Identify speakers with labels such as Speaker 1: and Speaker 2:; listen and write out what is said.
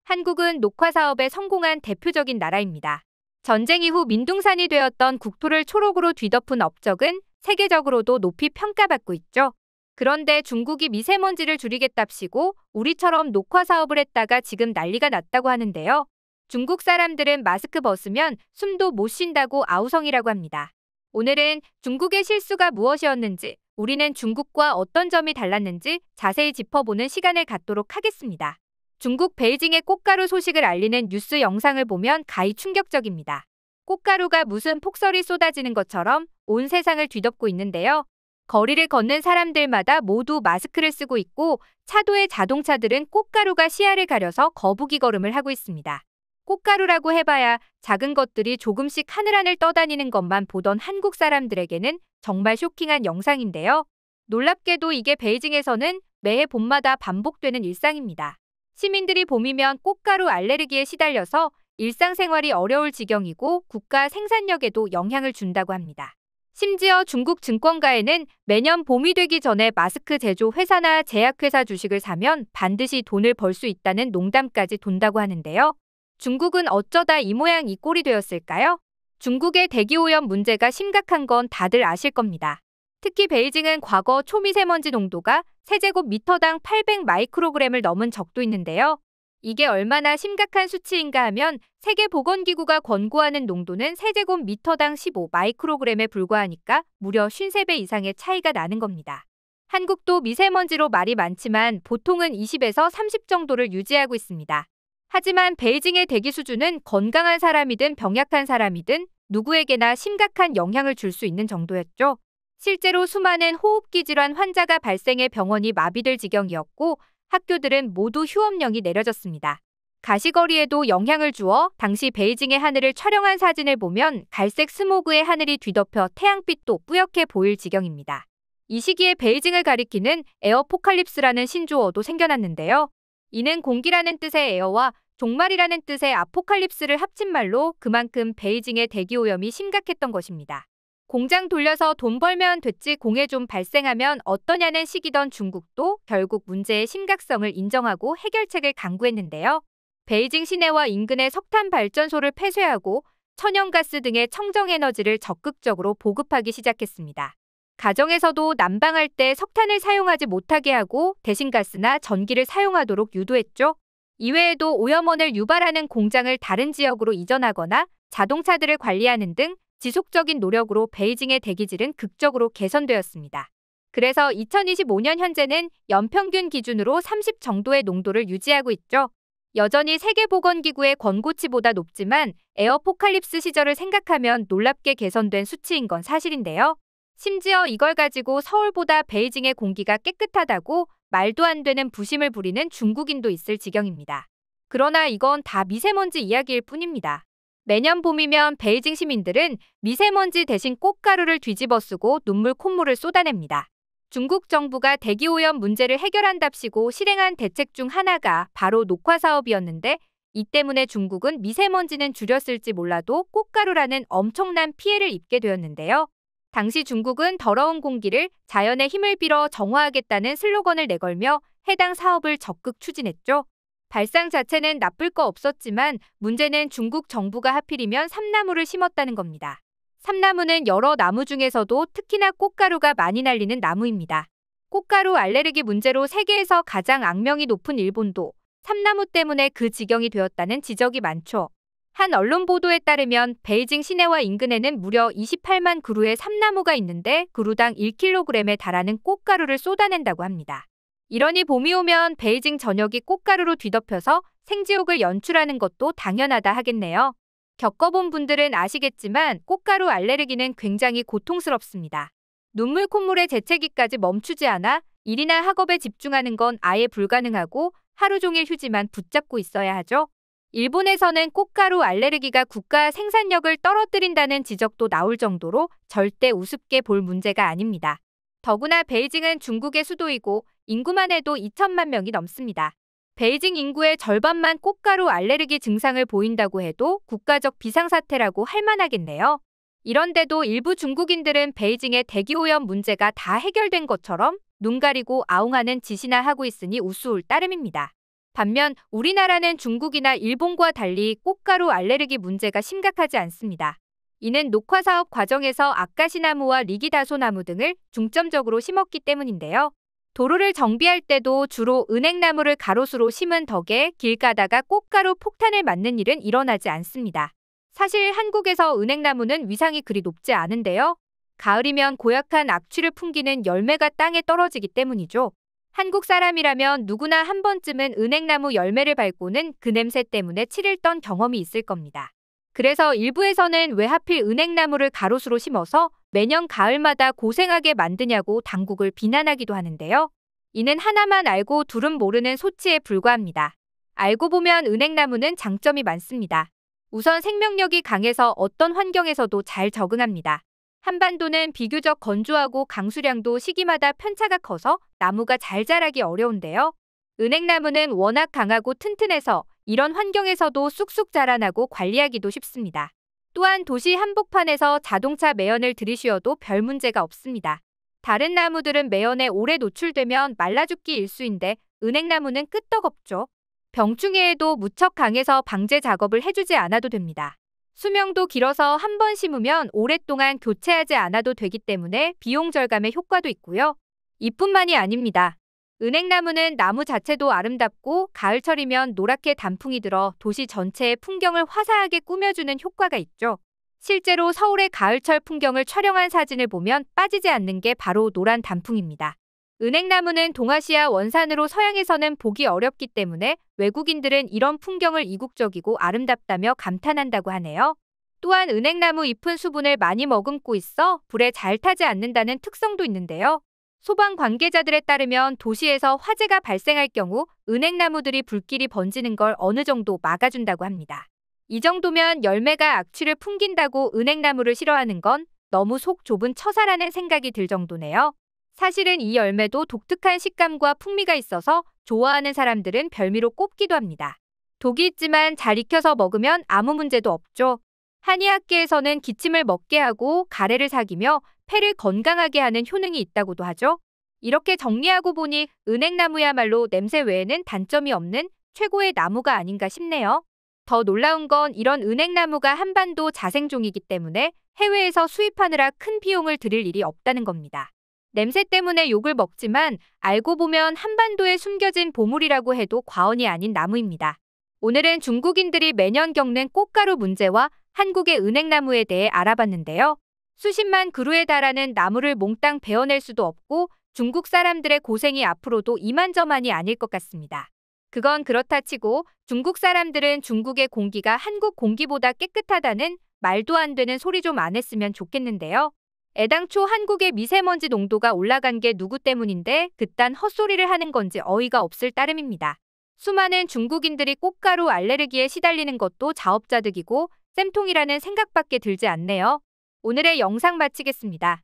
Speaker 1: 한국은 녹화 사업에 성공한 대표적인 나라입니다. 전쟁 이후 민둥산이 되었던 국토를 초록으로 뒤덮은 업적은 세계적으로도 높이 평가받고 있죠. 그런데 중국이 미세먼지를 줄이겠답시고 우리처럼 녹화 사업을 했다가 지금 난리가 났다고 하는데요. 중국 사람들은 마스크 벗으면 숨도 못 쉰다고 아우성이라고 합니다. 오늘은 중국의 실수가 무엇이었는지, 우리는 중국과 어떤 점이 달랐는지 자세히 짚어보는 시간을 갖도록 하겠습니다. 중국 베이징의 꽃가루 소식을 알리는 뉴스 영상을 보면 가히 충격적입니다. 꽃가루가 무슨 폭설이 쏟아지는 것처럼 온 세상을 뒤덮고 있는데요. 거리를 걷는 사람들마다 모두 마스크를 쓰고 있고 차도의 자동차들은 꽃가루가 시야를 가려서 거북이 걸음을 하고 있습니다. 꽃가루라고 해봐야 작은 것들이 조금씩 하늘하늘 떠다니는 것만 보던 한국 사람들에게는 정말 쇼킹한 영상인데요. 놀랍게도 이게 베이징에서는 매해 봄마다 반복되는 일상입니다. 시민들이 봄이면 꽃가루 알레르기에 시달려서 일상생활이 어려울 지경이고 국가 생산력에도 영향을 준다고 합니다. 심지어 중국 증권가에는 매년 봄이 되기 전에 마스크 제조 회사나 제약회사 주식을 사면 반드시 돈을 벌 수 있다는 농담까지 돈다고 하는데요. 중국은 어쩌다 이 모양 이 꼴이 되었을까요? 중국의 대기오염 문제가 심각한 건 다들 아실 겁니다. 특히 베이징은 과거 초미세먼지 농도가 세제곱미터당 800 마이크로그램을 넘은 적도 있는데요. 이게 얼마나 심각한 수치인가 하면 세계보건기구가 권고하는 농도는 세제곱미터당 15 마이크로그램에 불과하니까 무려 53배 이상의 차이가 나는 겁니다. 한국도 미세먼지로 말이 많지만 보통은 20에서 30 정도를 유지하고 있습니다. 하지만 베이징의 대기 수준은 건강한 사람이든 병약한 사람이든 누구에게나 심각한 영향을 줄 수 있는 정도였죠. 실제로 수많은 호흡기 질환 환자가 발생해 병원이 마비될 지경이었고 학교들은 모두 휴업령이 내려졌습니다. 가시거리에도 영향을 주어 당시 베이징의 하늘을 촬영한 사진을 보면 갈색 스모그의 하늘이 뒤덮여 태양빛도 뿌옇게 보일 지경입니다. 이 시기에 베이징을 가리키는 에어포칼립스라는 신조어도 생겨났는데요. 이는 공기라는 뜻의 에어와 종말이라는 뜻의 아포칼립스를 합친 말로 그만큼 베이징의 대기오염이 심각했던 것입니다. 공장 돌려서 돈 벌면 됐지 공해 좀 발생하면 어떠냐는 식이던 중국도 결국 문제의 심각성을 인정하고 해결책을 강구했는데요. 베이징 시내와 인근의 석탄 발전소를 폐쇄하고 천연가스 등의 청정에너지를 적극적으로 보급하기 시작했습니다. 가정에서도 난방할 때 석탄을 사용하지 못하게 하고 대신 가스나 전기를 사용하도록 유도했죠. 이외에도 오염원을 유발하는 공장을 다른 지역으로 이전하거나 자동차들을 관리하는 등 지속적인 노력으로 베이징의 대기질은 극적으로 개선되었습니다. 그래서 2025년 현재는 연평균 기준으로 30 정도의 농도를 유지하고 있죠. 여전히 세계보건기구의 권고치보다 높지만 에어포칼립스 시절을 생각하면 놀랍게 개선된 수치인 건 사실인데요. 심지어 이걸 가지고 서울보다 베이징의 공기가 깨끗하다고 말도 안 되는 부심을 부리는 중국인도 있을 지경입니다. 그러나 이건 다 미세먼지 이야기일 뿐입니다. 매년 봄이면 베이징 시민들은 미세먼지 대신 꽃가루를 뒤집어 쓰고 눈물 콧물을 쏟아냅니다. 중국 정부가 대기오염 문제를 해결한답시고 실행한 대책 중 하나가 바로 녹화 사업이었는데 이 때문에 중국은 미세먼지는 줄였을지 몰라도 꽃가루라는 엄청난 피해를 입게 되었는데요. 당시 중국은 더러운 공기를 자연의 힘을 빌어 정화하겠다는 슬로건을 내걸며 해당 사업을 적극 추진했죠. 발상 자체는 나쁠 거 없었지만 문제는 중국 정부가 하필이면 삼나무를 심었다는 겁니다. 삼나무는 여러 나무 중에서도 특히나 꽃가루가 많이 날리는 나무입니다. 꽃가루 알레르기 문제로 세계에서 가장 악명이 높은 일본도 삼나무 때문에 그 지경이 되었다는 지적이 많죠. 한 언론 보도에 따르면 베이징 시내와 인근에는 무려 28만 그루의 삼나무가 있는데 그루당 1kg에 달하는 꽃가루를 쏟아낸다고 합니다. 이러니 봄이 오면 베이징 전역이 꽃가루로 뒤덮여서 생지옥을 연출하는 것도 당연하다 하겠네요. 겪어본 분들은 아시겠지만 꽃가루 알레르기는 굉장히 고통스럽습니다. 눈물 콧물의 재채기까지 멈추지 않아 일이나 학업에 집중하는 건 아예 불가능하고 하루 종일 휴지만 붙잡고 있어야 하죠. 일본에서는 꽃가루 알레르기가 국가 생산력을 떨어뜨린다는 지적도 나올 정도로 절대 우습게 볼 문제가 아닙니다. 더구나 베이징은 중국의 수도이고 인구만 해도 2천만 명이 넘습니다. 베이징 인구의 절반만 꽃가루 알레르기 증상을 보인다고 해도 국가적 비상사태라고 할 만하겠네요. 이런데도 일부 중국인들은 베이징의 대기오염 문제가 다 해결된 것처럼 눈 가리고 아웅하는 짓이나 하고 있으니 우스울 따름입니다. 반면 우리나라는 중국이나 일본과 달리 꽃가루 알레르기 문제가 심각하지 않습니다. 이는 녹화사업 과정에서 아카시나무와 리기다소나무 등을 중점적으로 심었기 때문인데요. 도로를 정비할 때도 주로 은행나무를 가로수로 심은 덕에 길 가다가 꽃가루 폭탄을 맞는 일은 일어나지 않습니다. 사실 한국에서 은행나무는 위상이 그리 높지 않은데요. 가을이면 고약한 악취를 풍기는 열매가 땅에 떨어지기 때문이죠. 한국 사람이라면 누구나 한 번쯤은 은행나무 열매를 밟고는 그 냄새 때문에 치를 떤 경험이 있을 겁니다. 그래서 일부에서는 왜 하필 은행나무를 가로수로 심어서 매년 가을마다 고생하게 만드냐고 당국을 비난하기도 하는데요. 이는 하나만 알고 둘은 모르는 소치에 불과합니다. 알고 보면 은행나무는 장점이 많습니다. 우선 생명력이 강해서 어떤 환경에서도 잘 적응합니다. 한반도는 비교적 건조하고 강수량도 시기마다 편차가 커서 나무가 잘 자라기 어려운데요. 은행나무는 워낙 강하고 튼튼해서 이런 환경에서도 쑥쑥 자라나고 관리하기도 쉽습니다. 또한 도시 한복판에서 자동차 매연을 들이쉬어도 별 문제가 없습니다. 다른 나무들은 매연에 오래 노출되면 말라 죽기 일쑤인데 은행나무는 끄떡없죠. 병충해에도 무척 강해서 방제 작업을 해주지 않아도 됩니다. 수명도 길어서 한 번 심으면 오랫동안 교체하지 않아도 되기 때문에 비용 절감의 효과도 있고요. 이뿐만이 아닙니다. 은행나무는 나무 자체도 아름답고 가을철이면 노랗게 단풍이 들어 도시 전체의 풍경을 화사하게 꾸며주는 효과가 있죠. 실제로 서울의 가을철 풍경을 촬영한 사진을 보면 빠지지 않는 게 바로 노란 단풍입니다. 은행나무는 동아시아 원산으로 서양에서는 보기 어렵기 때문에 외국인들은 이런 풍경을 이국적이고 아름답다며 감탄한다고 하네요. 또한 은행나무 잎은 수분을 많이 머금고 있어 불에 잘 타지 않는다는 특성도 있는데요. 소방 관계자들에 따르면 도시에서 화재가 발생할 경우 은행나무들이 불길이 번지는 걸 어느 정도 막아준다고 합니다. 이 정도면 열매가 악취를 풍긴다고 은행나무를 싫어하는 건 너무 속 좁은 처사라는 생각이 들 정도네요. 사실은 이 열매도 독특한 식감과 풍미가 있어서 좋아하는 사람들은 별미로 꼽기도 합니다. 독이 있지만 잘 익혀서 먹으면 아무 문제도 없죠. 한의학계에서는 기침을 먹게 하고 가래를삭이며 폐를 건강하게 하는 효능이 있다고도 하죠. 이렇게 정리하고 보니 은행나무야말로 냄새 외에는 단점이 없는 최고의 나무가 아닌가 싶네요. 더 놀라운 건 이런 은행나무가 한반도 자생종이기 때문에 해외에서 수입하느라 큰 비용을 들일 일이 없다는 겁니다. 냄새 때문에 욕을 먹지만 알고 보면 한반도에 숨겨진 보물이라고 해도 과언이 아닌 나무입니다. 오늘은 중국인들이 매년 겪는 꽃가루 문제와 한국의 은행나무에 대해 알아봤는데요. 수십만 그루에 달하는 나무를 몽땅 베어낼 수도 없고 중국 사람들의 고생이 앞으로도 이만저만이 아닐 것 같습니다. 그건 그렇다 치고 중국 사람들은 중국의 공기가 한국 공기보다 깨끗하다는 말도 안 되는 소리 좀 안 했으면 좋겠는데요. 애당초 한국의 미세먼지 농도가 올라간 게 누구 때문인데 그딴 헛소리를 하는 건지 어이가 없을 따름입니다. 수많은 중국인들이 꽃가루 알레르기에 시달리는 것도 자업자득이고 쌤통이라는 생각밖에 들지 않네요. 오늘의 영상 마치겠습니다.